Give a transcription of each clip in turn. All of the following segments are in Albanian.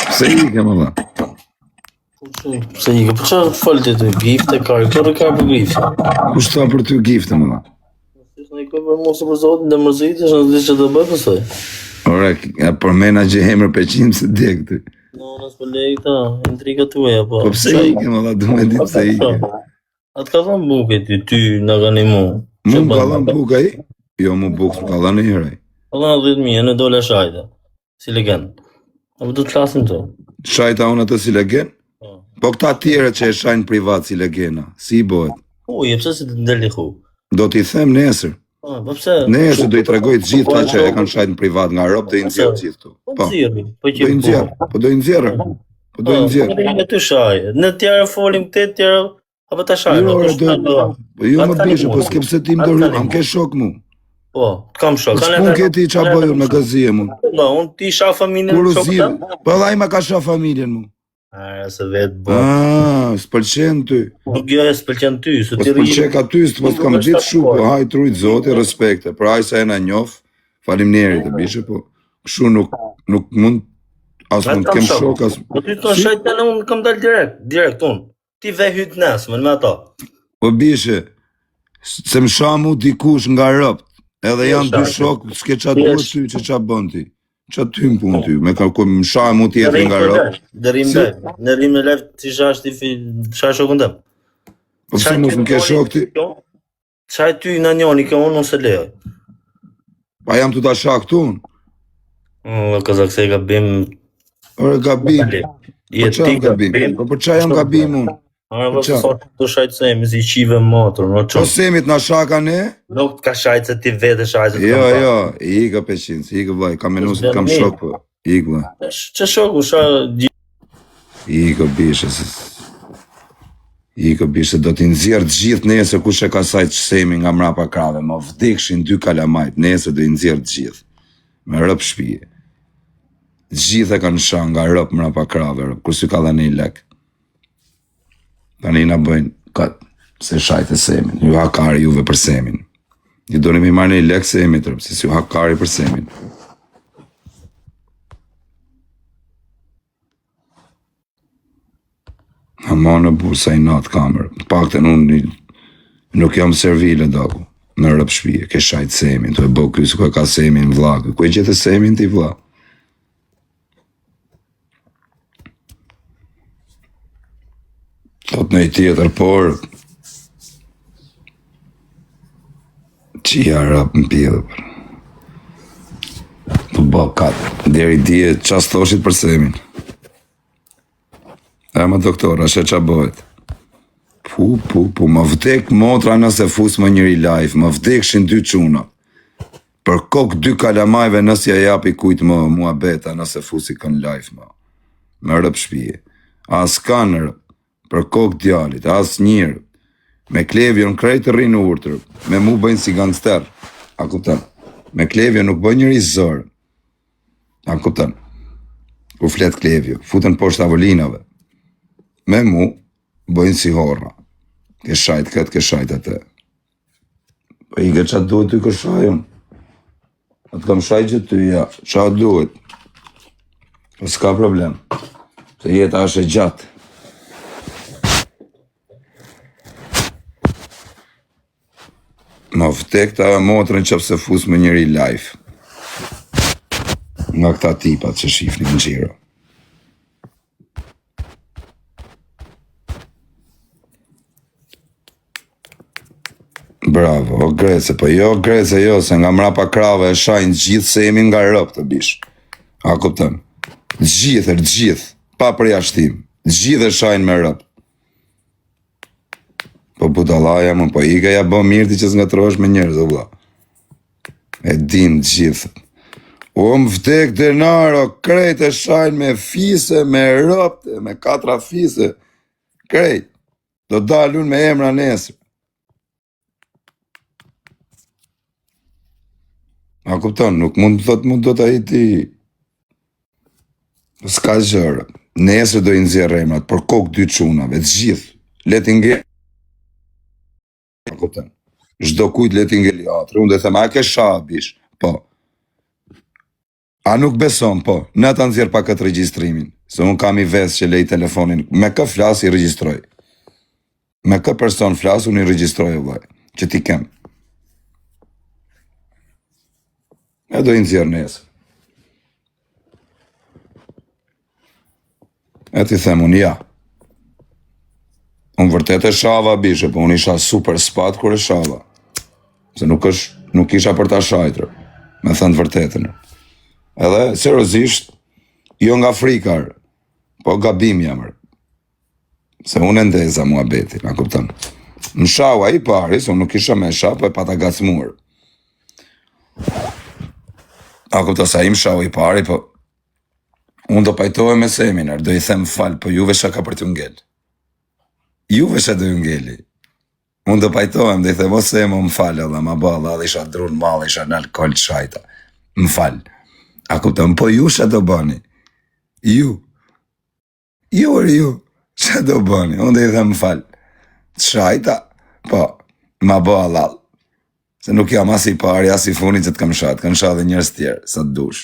Pse i ke më dha? Pse i ke, për çfarë folte ty? Gifte ka, kërë ka për gifte. Kush tha për ty gifte më dha? Në i ka për mos për zotin dhe mërzitësh në dhe që të bëjë pësoj. Ore, për mena që hemër peqim se dje këty. No, nësë për lejë këta, intriga tuja, po. Po pse i ke më dha, du me ditë pse i ke. Atë ka thënë buke ty në ka një mu. Mu më ka dhënë buka i? Jo, mu bukë më ka dhënë i heraj. Ka dhënë 10.000, në dole shajta, si legend. Apo du të klasin të. Shajta unë atë si legend? Po këta tjere që e shajnë privat si legena, si i bëhet? Uje, pse si të ndeli khu? Do t'i them nesër. Po pse? Nesër do i tregoj të gjithë ta që e kanë shajnë privat nga rob, do i nxjerr gjithë këtu. Po, do i nxjerr, po do i nxjerr. Po do i nxjerr. Në të shaj, në tjera folim të tjera, apo ta shaj. Po jo më bishë, po s'ke pse ti më dorë, am ke shok mu. Po, kam shok. S'pun ke ti qa bëjur me gëzije mu. Po, unë ti shah familjen në shok. Po edhe ai ma ka shah familjen mu. Se vetë bo. S'pëlqen ty. Nuk jo e s'pëlqen ty. Po s'pëlqen ka ty, s'po s'kam gjithë shu, po haj trujt zoti, respekte. Për aj sa e na njof, faleminderit e bishe, po këshu nuk mund, as mund kem shok, as... Po ty të në shajt të në unë kam dal direkt unë. Ti ve hyt nesme me ata. Po bishe, se më shamu dikush nga rëpt, edhe janë dy shok, s'ke qa duhet ty që qa bën ti. Qa ty më punë ty, me më shamu tjetër nga rëpt. Dërim live, në rrim në live ti shash ti shash shokën tëmë. Po pëse mos më ke shok ti? Qaj ty në njoni ke unë se lejoj. Pa jam të ta shak tu unë? O, këzak se gabim... Ore gabim. Po qa jam gabim? Po qa jam gabim unë? Ore, po sa të shajtë semi, si qive motor, në qo. Po semit në shaka ne? Nuk ka shajtë se ti vete shajtë. Jo, i ka peqin, i ka vlaj, kam menu se kam shok, po, i ka vlaj. Që shoku, I ka bishe, do t'i nxjerë gjithë nesër kush e ka sajtë semi nga mrapa krave, ma vdekshin 2 kalamajt, nesër do i nxjerë gjithë, me rëp shpije. Gjithë e kanë shanë nga rëp mrapa krave, kursi ka dhe një lek. Tani na bëjnë katë, se shajtë e semin, ju hakari juve për semin. Ju do në mi marrë një lek semit, si ju hakari për semin. Ma në bursa i natë kamerë, pak të unë nuk jam servile daku, në rëp shpije, ke shajtë semin, të e bëhë kësë ku e ka semin vlakë, ku e gjithë semin t'i vla. Thot në i tjetër, por qia rap në pjedhe për. Po bë katë, deri dje qas thoshit për semin. Ma doktor, ashe qa bëhet. Ma vdek motra nëse fus më njëri live, ma vdekshin 2 quna. Për kokë 2 kalamajve nësja japi kujtë më mua beta nëse fusi kën live më. Me rëp shpije. As kanë rëp. Për kokë djalit, as njërë, me klevjon krejt të rinë urtër, me mu bëjnë si gangster, a kuptan, me klevjo nuk bëjnë njëri zërë, a kuptan, ku flet klevjo, futën poshtë avolinave, me mu bëjnë si horra, ke shajt këtë, ke shajt atë, po i ke qatë duhet ty këshajon, atë kam shajt që ty, ja, qatë duhet, po s'ka problem, se jeta është e gjatë. Ma vtek ta motrën që pëse fus me njëri live. Nga këta tipat që shifni në gjiro. Bravo, o Grece, po jo Grece jo, se nga mrapa krave e shajnë gjithë semin nga rëp të bish. A kuptën? Gjithë, pa përjashtim. Gjithë e shajnë me rëp. Po budalaja më, po i ka ja bë mirë ti që s'nga trosh me njerëz, o vla. E din gjithë. O më vdek denaro, krejt e shajnë me fise, me rëpte, me 4 fise. Krejt. Do dalun me emra nesër. A kupton, nuk mund të thot mund do të ti. S'ka gjërë. Nesër do i nxjerr emrat, për kokë 2 qunave, të gjithë. Leti nge... Zdo kujt leti nge liatri, unë dhe them, a ke shabish? Po. A nuk beson, po, në të nëzirë pa këtë regjistrimin, se unë kam i vesë që lej telefonin, me kë flasë i regjistroj. Me kë person flasë, unë i regjistroj e vaj, që ti kem. E do i nëzirë nesë. E ti them unë ja. Unë vërtet e shava bishe, po unë isha super spat kur e shava. Se nuk isha për ta shajtër, me thënë të vërtetën. Edhe, seriozisht, jo nga frikar, po gabim jamër. Se unë e ndeza mua beti, na kupton. Në shaua i pari, se unë nuk isha me sha, po e pata gacmuar. Na kupton, sa im shaua i pari, po unë do pajtohe me seminar, do i them fal, po juve shka ka për t'ju ngell. Juve shka do ju ngelli. Unë do pajtohem, do i them, ose më falë, dhe ma bala, dhe isha drun malë, isha në alkohol të shajta. Më falë. A kupton, po ju shka do bani? Ju, shka do bani? Unë do i them, më falë. Të shajta, po, ma bala, se nuk jam as i pari, as i funit që të kam shatë, kam shatë dhe njërës tjerë, sa të dush.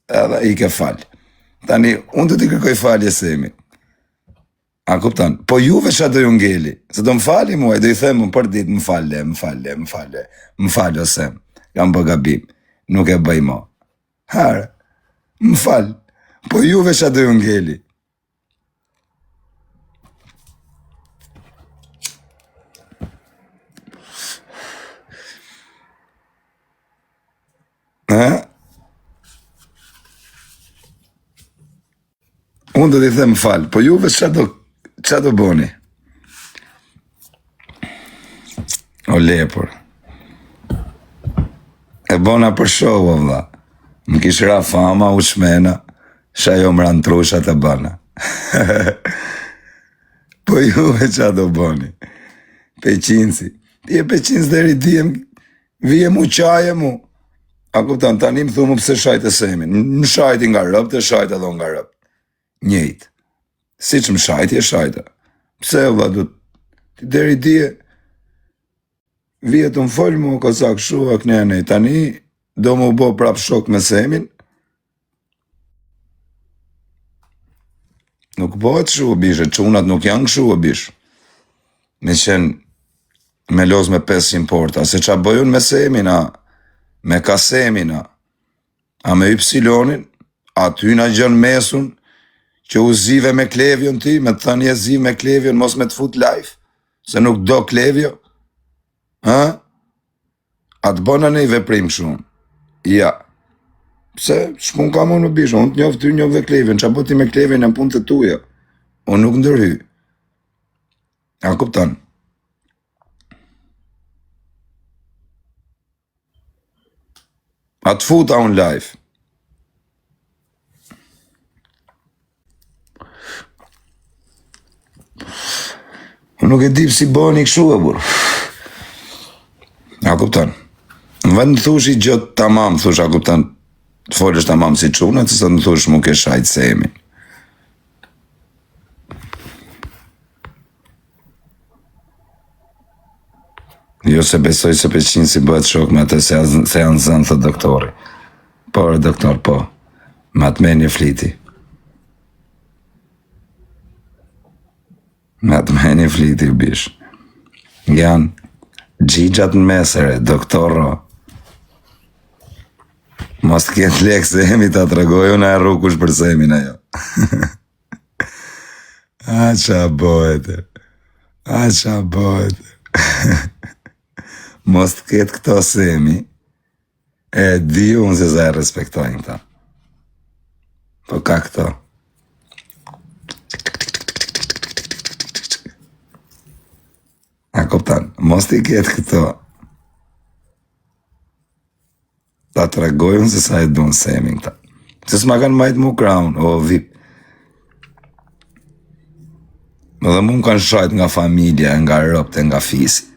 Edhe i ke falë. Tani, unë do t'i kërkoj falje semi. A kupton? Po juve qa do ju ngeli? Se do më fali muaj, do i them më për dit, më falë ose, kam bë gabim, nuk e bëj mo. Harë, më falë, po juve qa do ju ngeli? Unë do t'i them falë, po juve qa do boni? O lepur. E bona për show, o vla. Më kishra fama, u shmena, sha jo më ranë trusha të bëna. Po juve qa do boni? Peqinsi. Ti e peqinsi deri dijem, vije mu qaje mu. A kuptan, tani më thumu pëse shajtë e semin. Më shajti nga rëp, të shajtë edhe nga rëp. Njejtë. Si që më shajti e shajta. Pse vla du të deri dje vje të më folë mu kësak shua kënjene. Tani do më bo prap shok me semin. Nuk bëhet shua bishe, qunat nuk janë shua bish. Me qenë me loz me 500 porta. Se qa bëjun me semin, me kasemin, a me ypsilonin, a ty na gjën mesun, që u zive me Klevion ti, me të thënë je zive me Klevion, mos me të fut live, se nuk do Klevio, a të bëna ne i veprim shumë, ja, pse, shpun ka më në bishë, unë të njofë ty njofë dhe Klevion, që po ti me Klevion në punë të tuja, unë nuk ndërhy, a kuptan, a të futa unë live, nuk e dip si bëni këshu e burë. A kuptan. Në vend në thush i gjëtë tamam, thush, a kuptan, të folësh tamam si qunët, se në thush mu ke shajtë semin. Jo se besoj se peqin si bëhet shok me atë se janë zënë, thë doktori. Por, doktor, po, ma të meni fliti. Me atë meni fliti u bish. Janë gjigjat në mesere, doktoro. Mos të kjetë lek se hemi ta të regoj, unë e rrukush për semin ajo. A qa bojte. Mos të kjetë këto semi, e di unë se za e respektojnë ta. Po ka këto. A kuptan, mos t'i ketë këto. Ta të regojnë se sa e dunë semin këta. Se s'ma kanë majtë mu kraun, o vip. Edhe mu kanë shajt nga familja, nga rëpte, nga fisi.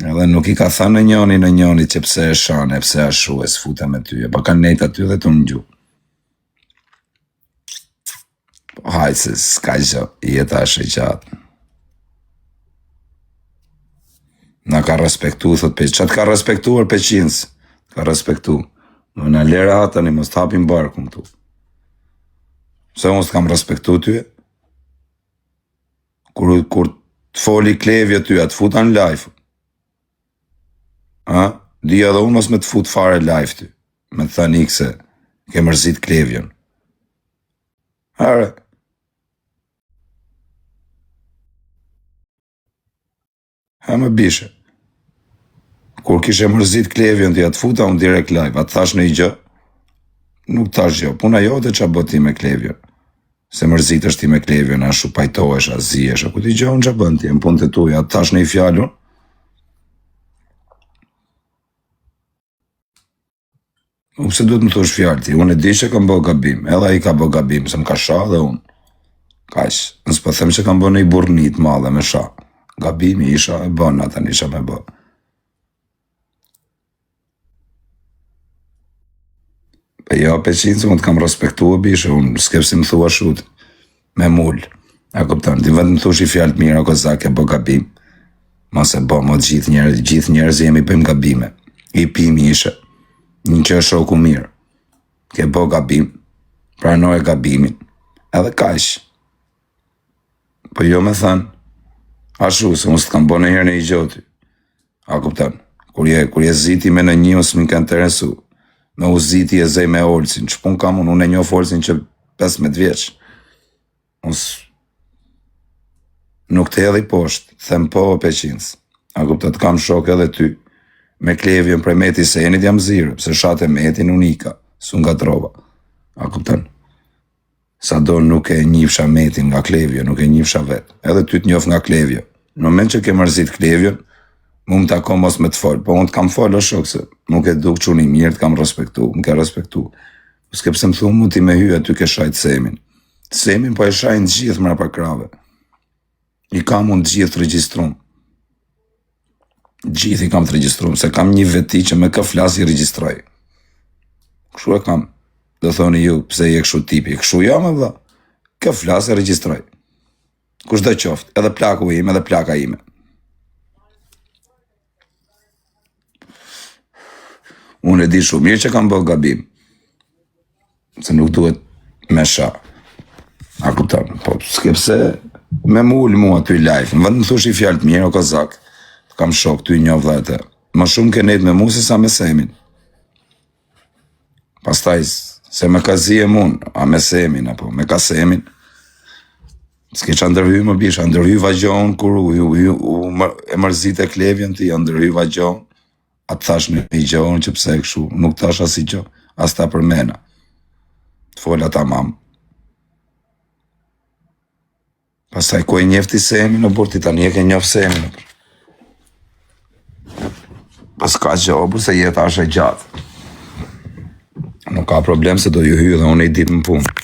Edhe nuk i ka thënë në njoni që pse e shane, pse e shu, e s'futa me ty, pa kanë nejt aty dhe të në gju. Po hajtë se s'ka gjë, jeta është e gjatë. Na ka respektu, thot Peqins. Qatë ka respektuar Peqins? Ka respektu. Në lera tani mos t'hapim barkun këtu. Se unë s'kam respektu ty. Kur të foli Klevja ty, atë futa në live. Dija dhe unë mos me të fut fare live ty. Me të thani se ke mërzit Klevjen. Are. Më bishe. Kur kishe mërzit Klevjen të atë futa unë direkt live, atë thash në i gjë, nuk thash gjë, puna jote që a bëti me Klevjen. Se mërzit është ti me Klevjen, a shu pajtohesh, a ziesh, a ku ti gjë unë që bënd ti, në punë të tuja, atë thash në i fjallun. Nuk se duhet më thush fjallë ti, unë e di që kam bë gabim, edhe a i ka bë gabim, se më ka sha dhe unë. Kash, nësë po them që kam bë në i burnit madhe me sha. Gabimi isha e bën, ata nisha me bë. Jo, peqinë, unë të kam respektu e bishe, unë s'kep si më thua shut, me mull. A kupton, ti vend më thush i fjallë të mirë, o kozak e bë gabim. Mos e bë, mo gjithë njerëz jemi bëjmë gabime. I pimi ishe, një që është shoku mirë. Ke bë gabim, pranoj gabimin, edhe kash. Po jo me thënë, ashu, se unë s'kam bë në herë në i gjoti. A kupton, kur je ziti me në një, unë s'min ka interesu. Me u ziti e zej me Olsin, që pun kam unë e njof Olsin që 15 vjeç. Nuk të edhi poshtë, them po o peqinës. A kuptat kam shok edhe ty. Me Klevjen prej Meti Senit jam zirë, se shate Metin unika, su nga trova. A kuptan? Sa do nuk e njifsha Metin nga Klevja, nuk e njifsha vetë. Edhe ty të njof nga Klevja. Në moment që ke mërzit Klevjen, mu më tako mos me të folë, po unë të kam folë o shok se nuk e duk që unë i mirë të kam respektu, më ke respektu. S'ke pse më thumë mu ti me hyja ty ke shajt Semin. Semin po e shajnë gjithë mra pa krave. I kam unë gjithë regjistrum. Gjithë i kam të regjistrum, se kam një veti që me kë flas i regjistroj. Kështu e kam. Do thoni ju, pse je kështu tipi, kështu jam e vëlla. Kë flas i regjistroj. Kush do qoftë, edhe plaku ime, edhe plaka ime. Unë e di shumë mirë që kam bë gabim. Se nuk duhet me sha. A kupton, po s'kepse me mull mua ty live. Në vend më thush i fjallë të mirë o kozak. Kam shok ty një vdhete. Më shumë ke nejt me mu se sa me Semin. Pastaj, se me ka zi e mun, a me Semin, apo me ka Semin. S'ke që ndërhy më bish, ndërhy vagjon, kur e mërzit e Klevjen ti, ndërhy vagjon. A të thash në i gjohën që pse e këshu, nuk thash as i gjohë, as ta përmena. Të fola ta mam. Pastaj ku e njefti Semin, në burti ta nje ke njof Semin. Pas ka gjohë, për se jeta është e gjatë. Nuk ka problem se do ju hyjë dhe unë i dit më punë.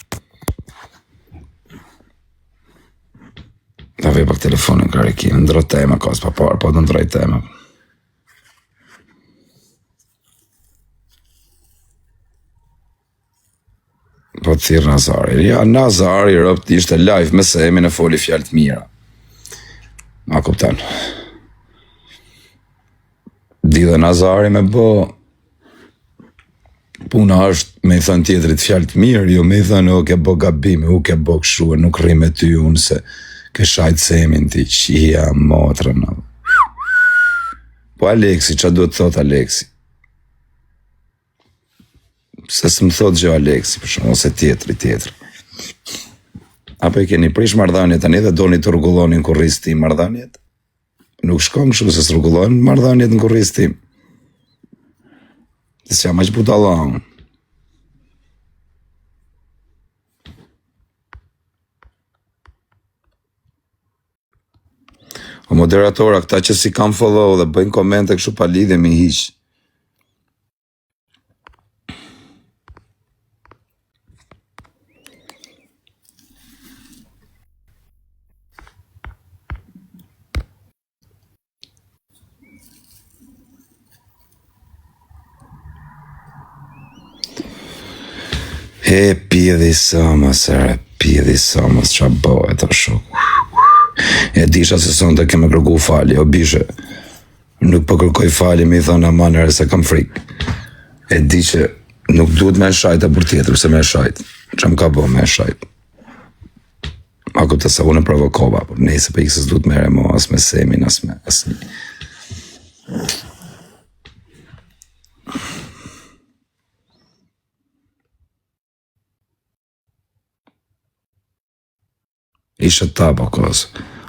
Da vej pak telefonin karikin, ndro tema, ka s'pa parë, po të ndroj tema. Po të thirë Nazari. Ja, Nazari rëpt ishte live me Semin e foli fjallë të mira. Ma kuptan. Di dhe Nazari me bo, puna është me i thënë tjetërit fjallë të mirë, jo me i thënë o ke bo gabime, u ke bo këshu, nuk rri me ty unë se ke shajtë Semin ti, qia, motrën. Po Aleksi, që duhet thot Aleksi? Se së më thot gjë Aleksi, për shumë, ose tjetëri. Apo i keni prish mardhanjet tani dhe doni të rrugullonin kurriz tim mardhanjet? Nuk shkon kështu se s'rrugullonin mardhanjet në kurriz tim. Dhe s'ja ma që budalla unë. O moderatora, këta që si kam follow dhe bëjnë komente kështu pa lidhje mi hiq. Pjedhi samës, pjedhi samës, qa bëhet o shok. E disha se sonte keme kërku fali, o bishe. Nuk po kërkoj fali me i thonë amanere se kam frik. E di që Nuk duhet me shajt e për tjetër, se me shajt. Që më ka bo me shajt. Ako të sa unë provokova, por nëse për ikës duhet mere mo, as me semin, as me asni. Ishe tapa kos,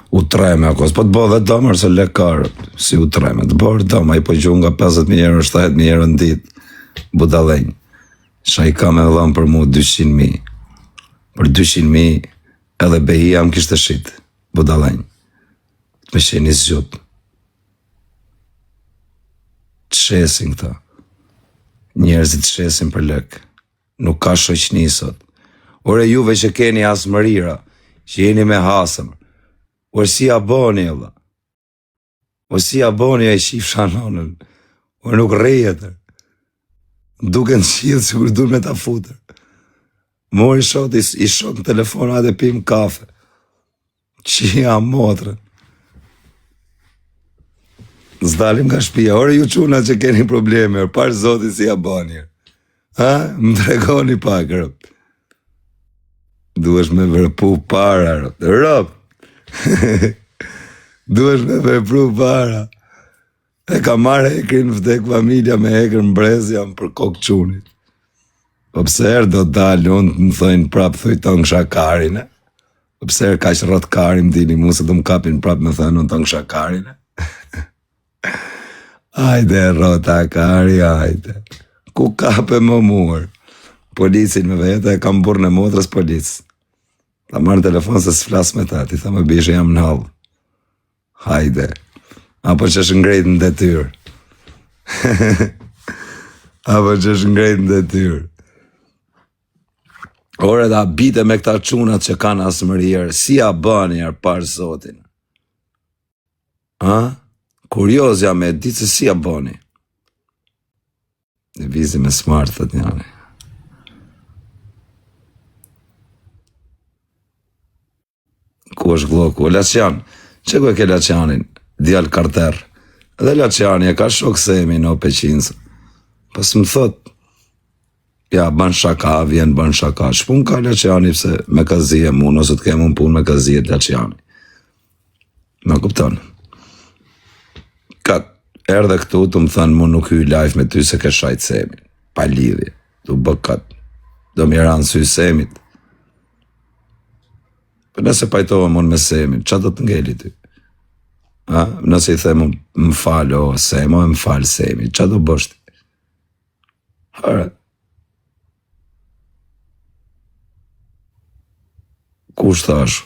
u treme kos, po të bo dhe domër se lekarët, si u treme, të bërë doma, i po gjuhë nga 50.000 euro, 70.000 euro në ditë, budalenj. Ша i ka me dhëmë për mu 200.000, për 200.000, edhe behia më kishtë shit, budalenj. Të me sheni zgjut. Të shesin këta. Njerëzit të shesin për lek. Nuk ka shoqni sot. Ore juve që keni asmërira, që jeni me hasëm. Ore si aboni, Allah. Ore si aboni e shif shanonën. Ore nuk rejetër. Duke në qithë që kur dur me ta futër. Mori shot, i shot në telefon atë e pim kafe. Qia motrën. Zdalim nga shpia, ore ju quna që keni probleme, parë zotin si aboni. Ha? Më tregoni pak, rëp. Duesh me vërpu para, rëp. Duesh me vërpu para. E ka marrë hekrin vdek familja me hekrin mbrezja për kokë qunit. Po pse do dalë, unë të më thojnë prapë thujton shakarin, e? Po pse ka që rot karim dini mu se do më kapin prapë me thojnë unë ton shakarin, e? Ajde, rota kari, ajde. Ku kape më murë? Policin me vete, e kam burë në motrës policë. Ta marrë telefon se s'flas me ta, ti tha më bishe jam në halë. Hajde. Apo që është ngrejt në detyrë. Apo që është ngrejt në detyrë. Ore da bite me këta qunat që kanë asmërierë, si a bëni arë parë zotin. Ha? Kurioz jam e ditë se si a bëni. Në vizi me smart, thët njani. Ku është gloku? Lacian, që ku e ke Lacianin? Djallë karter. Edhe Laciani e ka shok semi në Peqinsë. Pas më thot, ja, ban shaka, vjen ban shaka. Shpun ka Laciani pëse me ka zije mu, ose të kemë unë pun me ka zije Laciani. Në kupton. Ka erdhe këtu të më thënë mu nuk hyj live me ty se ke shajt semi. Pa lidhje. Tu bëkat. Do më ranë sy semit. Për nëse pajtohem unë me semin, qa do të ngeli ty? Ha? Nëse i them më falë, o semo, më falë semi, qa do bështi? Hare. Kush thash?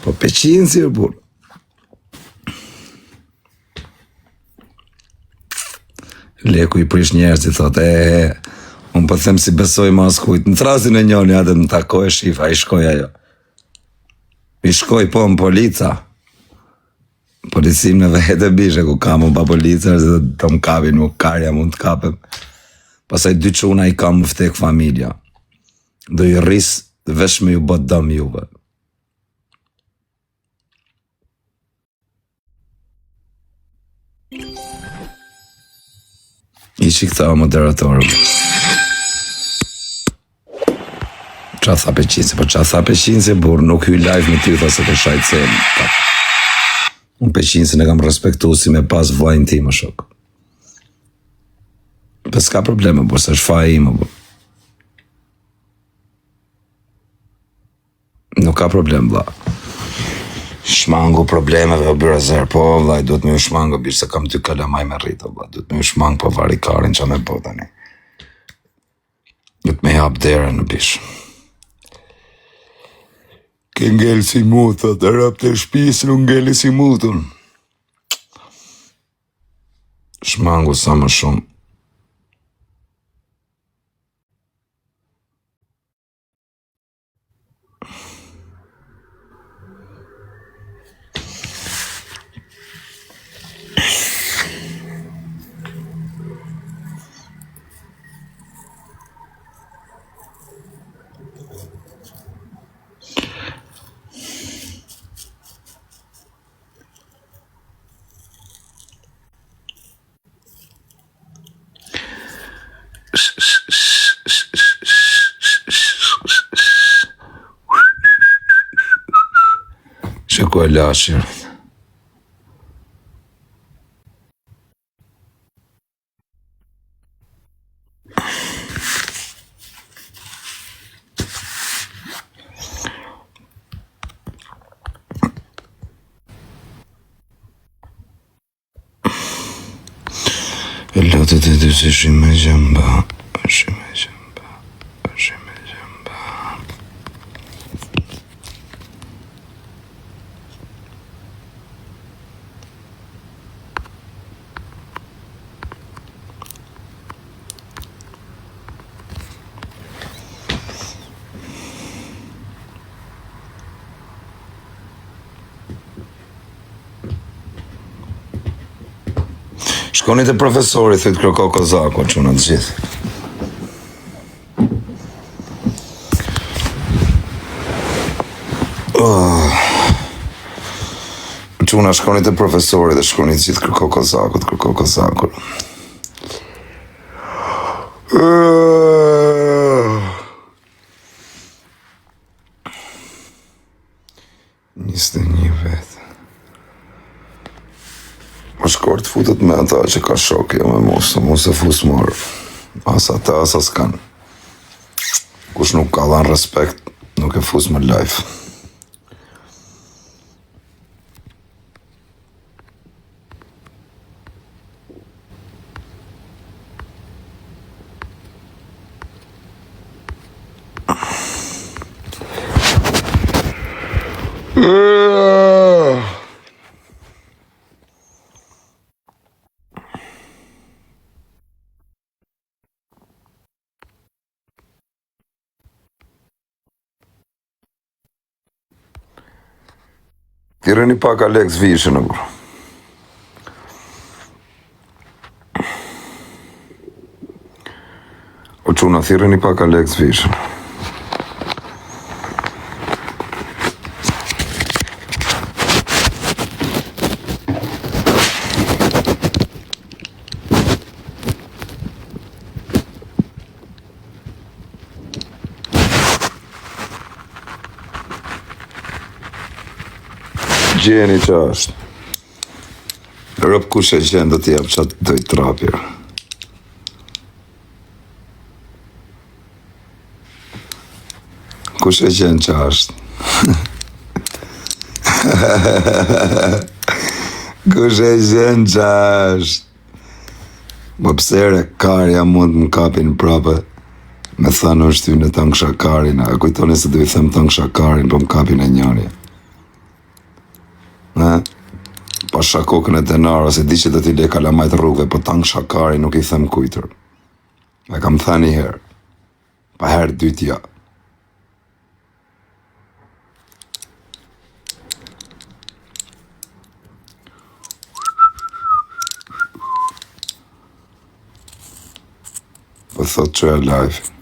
Po Peqinë si e burë. Leku i prish njerëzit, thot, unë po them si besoj mas kujt, në trasin e njoni atë më takoj e shifa, i shkoj ajo. I shkoj po në polica. Policim në vete bishe, ku kam unë pa polica, se të më kapin, më karja mund të kapem. Pasaj dy quna i kam më vtek familja. Do i rris, vesh me ju bot dëm juve. Ishi këta moderatorëm. Qa tha Peqinsi, po qa tha Peqinsi, burë, nuk hyj live me ty, tha se të shajtë semi. Unë Peqinsin e kam respektu si me pas vajnë ti më shok. Për s'ka probleme, burë, se është faja ime, burë. Nuk ka problem, vla. Shmangu problemeve o bërë zërë, po, vla, duhet me u shmangu, bishë se kam ty kalamaj me rritë, vla, duhet me u shmangu po varikarin që me po tani. Duhet me hap dere në bishë. Ke ngellë si mutë, të rëp të shpisë, nuk ngellë si mutën. Shmangu sa më shumë. ku e lashir. E lotët e dy si shime gjamba, shime gjamba, shime gjamba. Shkoni të profesori, thujtë kërko kozako, quna të gjithë. Quna shkoni të profesori dhe shkoni të gjithë kërko kozako. Njiste një vetë. Më shkort futet me ata që ka shok, jo me mos e fus morë. Asa ta, asa s'kan. Kush nuk ka dhan respekt, nuk e fus me life. Thirreni pak Alex Vishën e bro. O quna, thirreni pak Alex Vishën. Gjeni që është. Rëp kush e gjenë do t'i jap qatë dojtë trapja. Kush e gjenë që është. Kush e gjenë që është. Më psere karja mund më kapin prapë. Me thanë është ty në tëngë shakarin. A kujtoni se du i them tëngë shakarin, po më kapin e njëri. Pa shakokën e denarë, se di që do t'i le kalamajt rrugëve, po tangë shakari nuk i them kujtër. E kam thënë një herë, pa herë dytja. Po thot që e live.